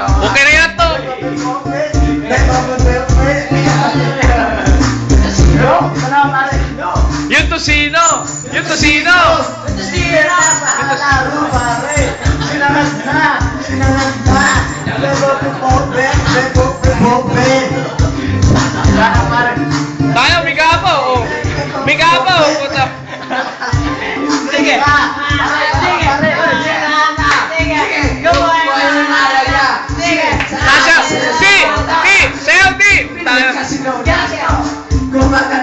Okay na yan to. Yung tosino. Yung tosino. Tayo, migapo. Oh. Migapo. Puta. Sige. Tasha. Di. Sayaw, di. Tayo. Kumbaga